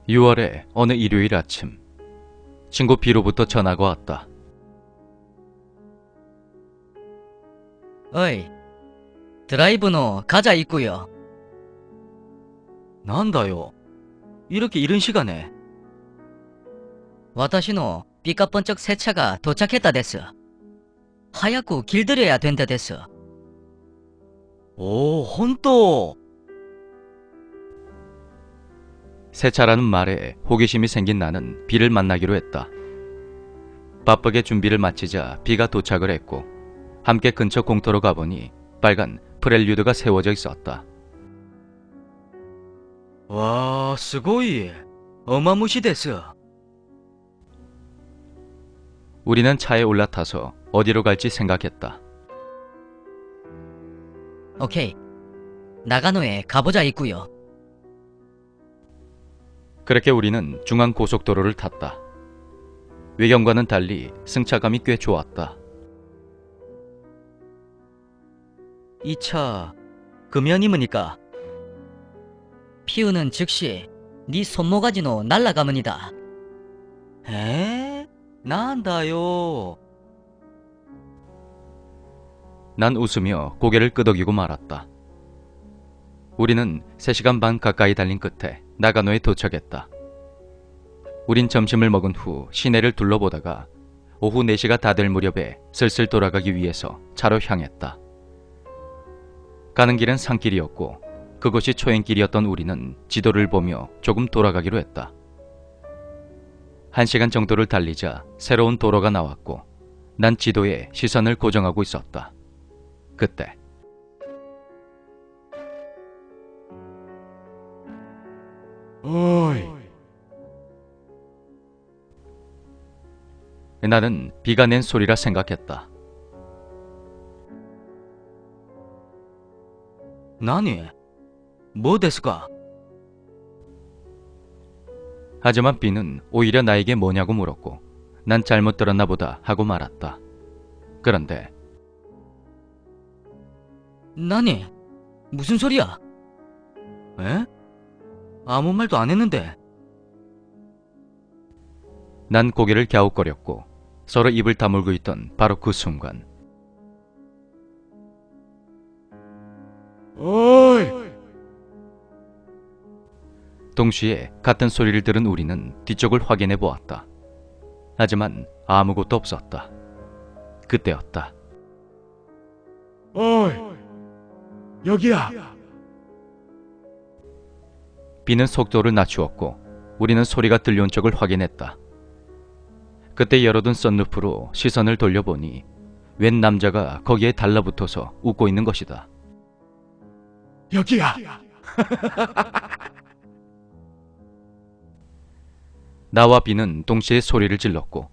6월의 어느 일요일 아침, 친구 B로부터 전화가 왔다. 어이, 드라이브노 가자 있구요. 난다요. 이렇게 이른 시간에. 와타시노 삐까번쩍 새 차가 도착했다 됐어. 하얗고 길들여야 된다 됐어. 오, 혼또. 새 차라는 말에 호기심이 생긴 나는 B를 만나기로 했다. 바쁘게 준비를 마치자 B가 도착을 했고 함께 근처 공터로 가보니 빨간 프렐류드가 세워져 있었다. 와, 스고이. 어마무시 됐어. 우리는 차에 올라타서 어디로 갈지 생각했다. 오케이, 나가노에 가보자 있구요. 그렇게 우리는 중앙고속도로를 탔다. 외경과는 달리 승차감이 꽤 좋았다. 이 차, 금연이므니까. 피우는 즉시 네 손모가지노 날라가문이다. 에? 난다요. 난 웃으며 고개를 끄덕이고 말았다. 우리는 3시간 반 가까이 달린 끝에 나가노에 도착했다. 우린 점심을 먹은 후 시내를 둘러보다가 오후 4시가 다 될 무렵에 슬슬 돌아가기 위해서 차로 향했다. 가는 길은 산길이었고 그곳이 초행길이었던 우리는 지도를 보며 조금 돌아가기로 했다. 1시간 정도를 달리자 새로운 도로가 나왔고 난 지도에 시선을 고정하고 있었다. 그때 어이. 나는 비가 낸 소리라 생각했다. 나니? 뭐 됐을까? 하지만 B는 오히려 나에게 뭐냐고 물었고 난 잘못 들었나 보다 하고 말았다. 그런데 나니, 무슨 소리야? 에? 아무 말도 안 했는데. 난 고개를 갸웃거렸고 서로 입을 다물고 있던 바로 그 순간 어이. 동시에 같은 소리를 들은 우리는 뒤쪽을 확인해 보았다. 하지만 아무것도 없었다. 그때였다. 어이, 여기야. B는 속도를 낮추었고 우리는 소리가 들려온 쪽을 확인했다. 그때 열어둔 썬루프로 시선을 돌려보니 웬 남자가 거기에 달라붙어서 웃고 있는 것이다. 여기야. 나와 B는 동시에 소리를 질렀고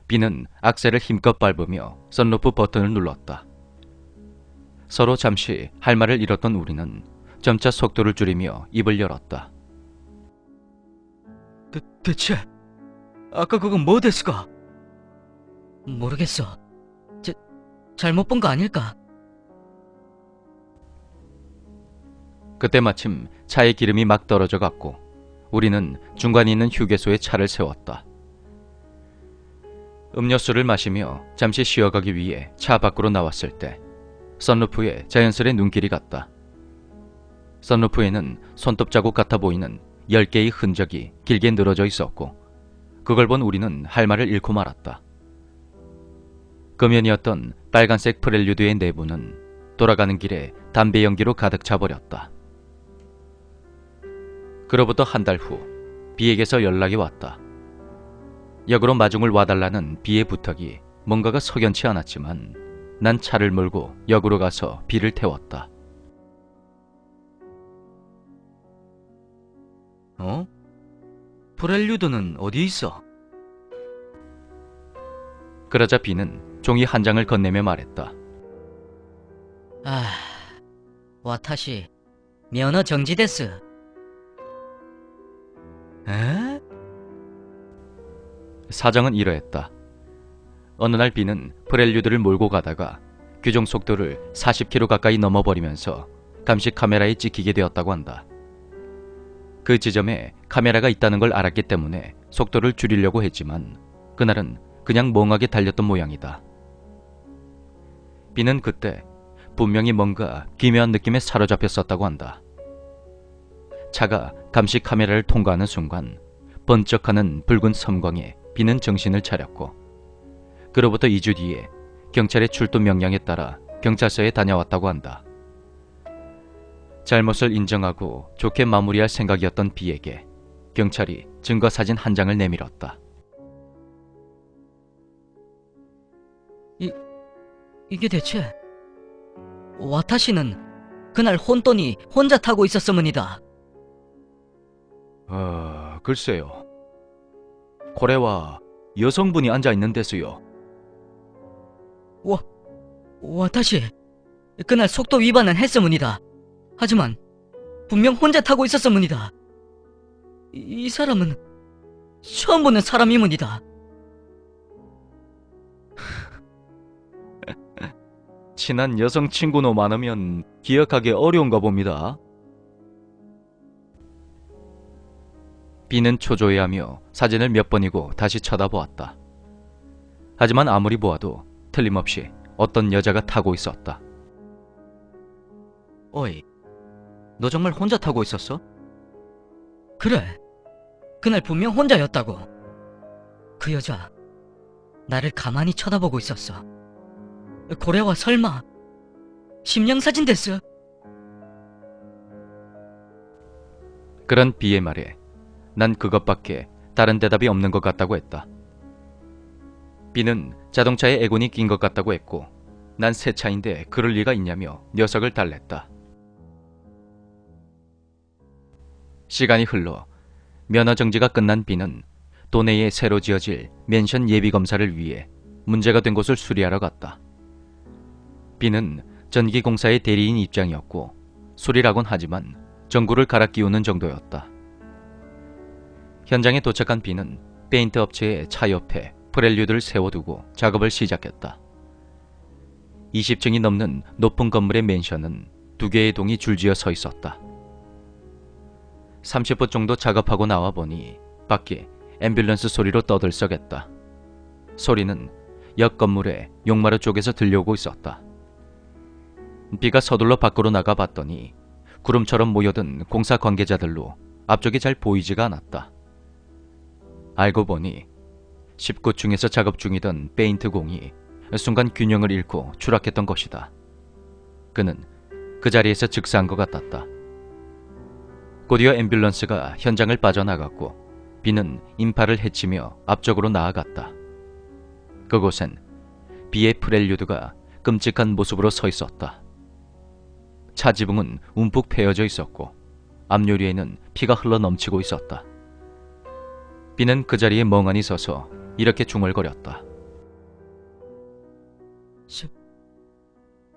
B는 악셀을 힘껏 밟으며 썬루프 버튼을 눌렀다. 서로 잠시 할 말을 잃었던 우리는 점차 속도를 줄이며 입을 열었다. 대체 아까 그건 뭐 됐을까? 모르겠어. 잘못 본 거 아닐까? 그때 마침 차의 기름이 막 떨어져 갔고 우리는 중간에 있는 휴게소에 차를 세웠다. 음료수를 마시며 잠시 쉬어가기 위해 차 밖으로 나왔을 때 썬루프에 자연스레 눈길이 갔다. 썬루프에는 손톱 자국 같아 보이는 10개의 흔적이 길게 늘어져 있었고 그걸 본 우리는 할 말을 잃고 말았다. 금연이었던 빨간색 프렐류드의 내부는 돌아가는 길에 담배 연기로 가득 차버렸다. 그로부터 한 달 후 B에게서 연락이 왔다. 역으로 마중을 와달라는 B의 부탁이 뭔가가 석연치 않았지만 난 차를 몰고 역으로 가서 B를 태웠다. 어? 프렐류드는 어디 있어? 그러자 B는 종이 한 장을 건네며 말했다. 아, 와타시 면허 정지 됐어. 에? 사정은 이러했다. 어느 날 B는 프렐류드를 몰고 가다가 규정 속도를 40km 가까이 넘어버리면서 감시 카메라에 찍히게 되었다고 한다. 그 지점에 카메라가 있다는 걸 알았기 때문에 속도를 줄이려고 했지만 그날은 그냥 멍하게 달렸던 모양이다. 비는 그때 분명히 뭔가 기묘한 느낌에 사로잡혔었다고 한다. 차가 감시 카메라를 통과하는 순간 번쩍하는 붉은 섬광에 비는 정신을 차렸고 그로부터 2주 뒤에 경찰의 출두 명령에 따라 경찰서에 다녀왔다고 한다. 잘못을 인정하고 좋게 마무리할 생각이었던 비에게 경찰이 증거사진 한 장을 내밀었다. 이게 대체 와타시는 그날 혼돈이 혼자 타고 있었으문이다. 글쎄요. 고래와 여성분이 앉아있는 데서요. 와타시 그날 속도 위반은 했으문이다. 하지만 분명 혼자 타고 있었으문이다. 이 사람은 처음 보는 사람이문이다. 친한 여성 친구노 많으면 기억하기 어려운가 봅니다. 비는 초조해하며 사진을 몇 번이고 다시 쳐다보았다. 하지만 아무리 보아도 틀림없이 어떤 여자가 타고 있었다. 어이, 너 정말 혼자 타고 있었어? 그래, 그날 분명 혼자였다고. 그 여자 나를 가만히 쳐다보고 있었어. 고래와 설마 심령사진 됐어? 그런 비의 말에 난 그것밖에 다른 대답이 없는 것 같다고 했다. 비는 자동차에 애군이 낀 것 같다고 했고 난 새 차인데 그럴 리가 있냐며 녀석을 달랬다. 시간이 흘러 면허 정지가 끝난 비는 도내에 새로 지어질 맨션 예비검사를 위해 문제가 된 곳을 수리하러 갔다. 비는 전기공사의 대리인 입장이었고 수리라곤 하지만 전구를 갈아 끼우는 정도였다. 현장에 도착한 비는 페인트 업체의 차 옆에 프렐류드를 세워두고 작업을 시작했다. 20층이 넘는 높은 건물의 맨션은 2개의 동이 줄지어 서 있었다. 30분 정도 작업하고 나와 보니 밖에 앰뷸런스 소리로 떠들썩했다. 소리는 옆 건물의 용마루 쪽에서 들려오고 있었다. 비가 서둘러 밖으로 나가 봤더니 구름처럼 모여든 공사 관계자들로 앞쪽이 잘 보이지가 않았다. 알고 보니 19층에서 작업 중이던 페인트 공이 순간 균형을 잃고 추락했던 것이다. 그는 그 자리에서 즉사한 것 같았다. 곧이어 앰뷸런스가 현장을 빠져나갔고 비는 인파를 헤치며 앞쪽으로 나아갔다. 그곳엔 비의 프렐류드가 끔찍한 모습으로 서 있었다. 차 지붕은 움푹 패여져 있었고 앞유리에는 피가 흘러 넘치고 있었다. 비는 그 자리에 멍하니 서서 이렇게 중얼거렸다.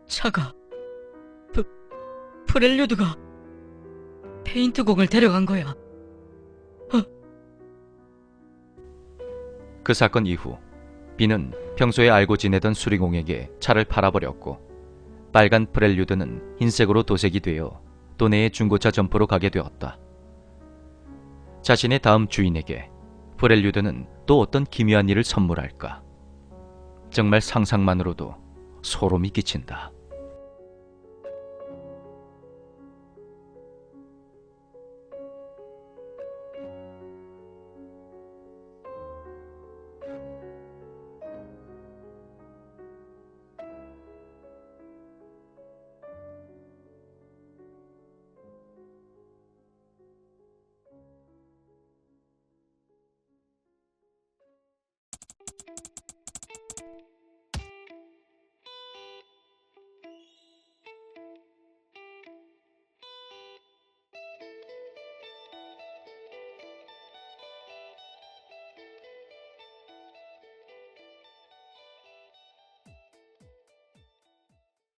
차가 프렐류드가 페인트공을 데려간 거야. 그 사건 이후 비는 평소에 알고 지내던 수리공에게 차를 팔아버렸고 빨간 프렐류드는 흰색으로 도색이 되어 도내의 중고차 점포로 가게 되었다. 자신의 다음 주인에게 프렐류드는 또 어떤 기묘한 일을 선물할까? 정말 상상만으로도 소름이 끼친다.